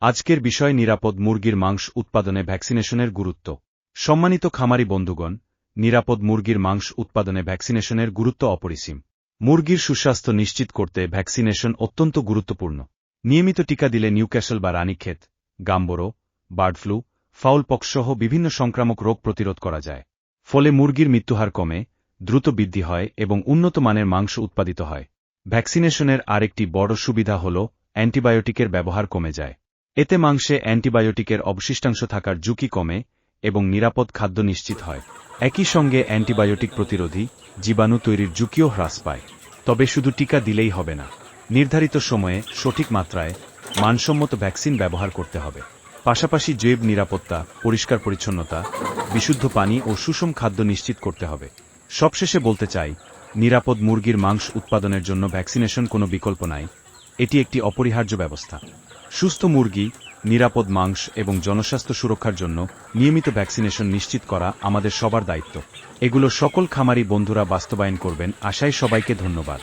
আজকের বিষয় নিরাপদ মুরগির মাংস উৎপাদনে ভ্যাকসিনেশনের গুরুত্ব। সম্মানিত খামারি বন্ধুগণ, নিরাপদ মুরগির মাংস উৎপাদনে ভ্যাকসিনেশনের গুরুত্ব অপরিসীম। মুরগির সুস্বাস্থ্য নিশ্চিত করতে ভ্যাকসিনেশন অত্যন্ত গুরুত্বপূর্ণ। নিয়মিত টিকা দিলে নিউক্যাসল বা Ranikhet, Gumboro, bird flu, fowl pox সহ বিভিন্ন সংক্রামক রোগ প্রতিরোধ করা যায়। ফলে মুরগির মৃত্যুহার কমে, দ্রুত বৃদ্ধি হয় এবং উন্নত মানের মাংস উৎপাদিত হয়। ভ্যাকসিনেশনের আরেকটি বড় সুবিধা হল অ্যান্টিবায়োটিকের ব্যবহার কমে যায়। এতে মাংসে অ্যান্টিবায়োটিকের অবশিষ্টাংশ থাকার ঝুঁকি কমে এবং নিরাপদ খাদ্য নিশ্চিত হয়। একই সঙ্গে অ্যান্টিবায়োটিক প্রতিরোধী জীবাণু তৈরির ঝুঁকিও হ্রাস পায়। তবে শুধু টিকা দিলেই হবে না, নির্ধারিত সময়ে সঠিক মাত্রায় মানসম্মত ভ্যাকসিন ব্যবহার করতে হবে। পাশাপাশি জৈব নিরাপত্তা, পরিষ্কার পরিচ্ছন্নতা, বিশুদ্ধ পানি ও সুষম খাদ্য নিশ্চিত করতে হবে। সবশেষে বলতে চাই, নিরাপদ মুরগির মাংস উৎপাদনের জন্য ভ্যাকসিনেশন কোনো বিকল্প নাই, এটি একটি অপরিহার্য ব্যবস্থা। সুস্থ মুরগি, নিরাপদ মাংস এবং জনস্বাস্থ্য সুরক্ষার জন্য নিয়মিত ভ্যাকসিনেশন নিশ্চিত করা আমাদের সবার দায়িত্ব। এগুলো সকল খামারি বন্ধুরা বাস্তবায়ন করবেন আশায় সবাইকে ধন্যবাদ।